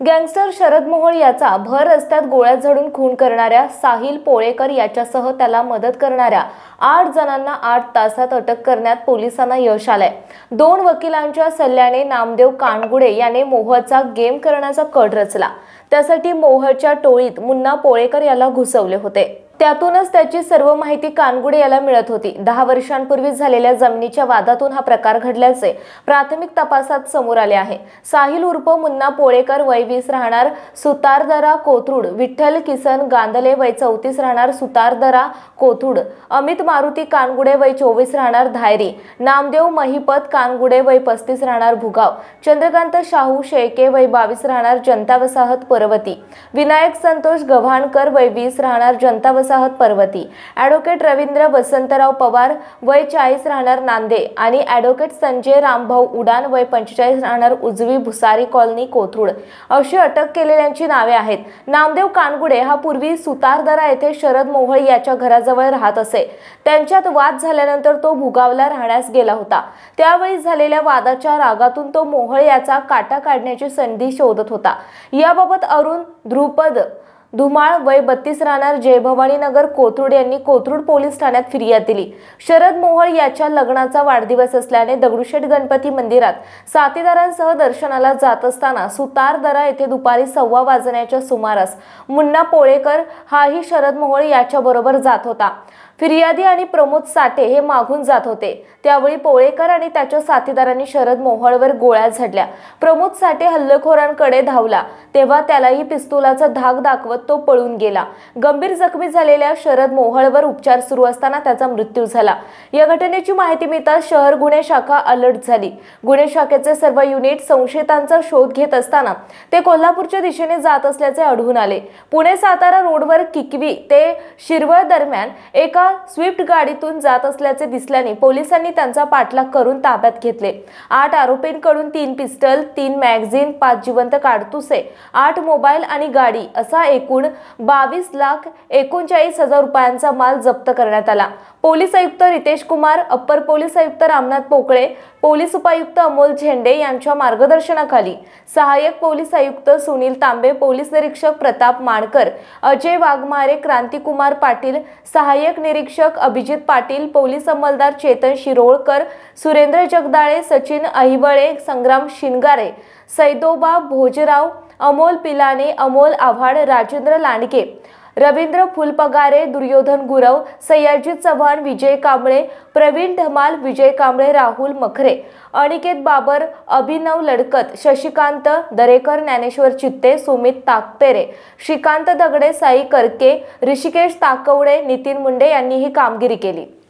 Gangster Sharad Mohol याचा भर रस्त्यात गोळ्या झाडून खून करणाऱ्या साहिल पोळेकर याच्यासह त्याला मदत करणाऱ्या 8 जणांना 8 तासात अटक करण्यात पोलिसांना यश आलंय। 2 वकिलांच्या सल्ल्याने नामदेव कानगुडे याने मोहोळचा गेम करण्याचा कट रचला। त्यासाठी मोहोळच्या टोळीत मुन्ना पोळेकर याला घुसवले होते। त्यातूनच त्याची सर्व माहिती कानगुडे याला मिळत होती। 10 वर्षांपूर्वी झालेल्या जमिनीच्या वादातून हा प्रकार घडल्याचे प्राथमिक तपासात समोर आले आहे। साहिल उर्फ मुन्ना पोळेकर वय 20 राहणार सुतारदरा कोथरूड, विठ्ठल किसन गांधले वय 34 राहणार सुतारदरा कोथरूड, अमित मारुती कानगुडे वय 24 राहणार धायरी, नामदेव महिपत कानगुडे वय 35 राहणार भुगाव, चंद्रकांत शाहू शेळके वय 22 राहणार जनता वसाहत पर्वती, विनायक संतोष गव्हाणकर वय 20 राहणार जनता वसाहत पर्वती, ॲडव्होकेट रवींद्र वसंतराव पवार वय 40 राहणार नांदे आणि ॲडव्होकेट संजय रामभाऊ उडान वय 45 राहणार उजवी भुसारी कॉलनी कोथरूड अशी अटक केलेल्यांची नावे आहेत। नामदेव कानगुडे हा पूर्वी सुतारदरा येथे शरद मोहोळ याच्या घराजवळ राहत असे। त्यांच्यात वाद झाल्यानंतर तो भुगावला राहण्यास गेला होता। त्यावेळी झालेल्या वादाच्या रागातून तो मोहोळ याचा काटा काढण्याची संधी शोधत होता। याबाबत अरुण ध्रुपद धुमाळ वय 32 राहणार जय भवानी नगर कोथरूड यांनी कोथरूड पोलीस ठाण्यात फिर्याद दिली। शरद मोहोळ याच्या लग्नाचा वाढदिवस असल्याने दगडूशेठ गणपती मंदिरात साथीदारांसह दर्शनाला जात असताना सुतारदरा येथे दुपारी 1:15 वाजण्याच्या सुमारास मुन्ना पोळेकर हाही शरद मोहोळ याच्या बरोबर जात होता। फिर्यादी आणि प्रमोद साठे हे मागून जात होते। त्यावेळी पोळेकर आणि त्याच्या साथीदारांनी शरद मोहोळवर गोळ्या झाडल्या। प्रमोद साठे हल्लेखोरांकडे धावला तेव्हा त्यालाही पिस्तुलाचा धाक दाखवत तो पळून गेला। गंभीर जखमी झालेल्या शरद मोहोळवर उपचार सुरू असताना त्याचा मृत्यू झाला। या घटनेची माहिती मिळताच शहर गुन्हे शाखा अलर्ट झाली। गुन्हे शाखेचे सर्व युनिट संशयितांचा शोध घेत असताना ते कोल्हापूरच्या दिशेने जात असल्याचे आढळून आले। पुणे सातारा रोडवर किकवी ते शिरवळ दरम्यान एका स्विफ्ट गाडीतून जात असल्याचे दिसल्याने पोलिसांनी त्यांचा पाठलाग करून ताब्यात घेतले। 8 आरोपींकडून 3 पिस्टल, 3 मॅगझिन, 5 जिवंत काडतुसे, 8 मोबाईल आणि गाडी असा एकूण 22,39,000 रुपयांचा माल जप्त करण्यात आला। पोलीस आयुक्त रितेश कुमार, अप्पर पोलीस आयुक्त रामनाथ पोकळे, पोलीस उपायुक्त अमोल झेंडे यांच्या मार्गदर्शनाखाली सहाय्यक पोलीस आयुक्त सुनील तांबे, पोलीस निरीक्षक प्रताप मानकर, अजय वाघमारे, क्रांतिकुमार पाटील, सहाय्यक निरीक्षक अभिजित पाटील, पोलीस अंमलदार चेतन शिरोळकर, सुरेंद्र जगदाळे, सचिन अहिवळे, संग्राम शिनगारे, सैदोबा भोजराव, अमोल पिलाने, अमोल आव्हाड, राजेंद्र लांडगे, रवींद्र फुलपगारे, दुर्योधन गुरव, सयाजी चव्हाण, विजय कांबळे, प्रवीण धमाल, विजय कांबळे, राहुल मखरे, अनिकेत बाबर, अभिनव लडकत, शशिकांत दरेकर, ज्ञानेश्वर चित्ते, सुमित ताकपेरे, श्रीकांत दगडे, साई करके, ऋषिकेश ताकवडे, नितीन मुंडे यांनी ही कामगिरी केली।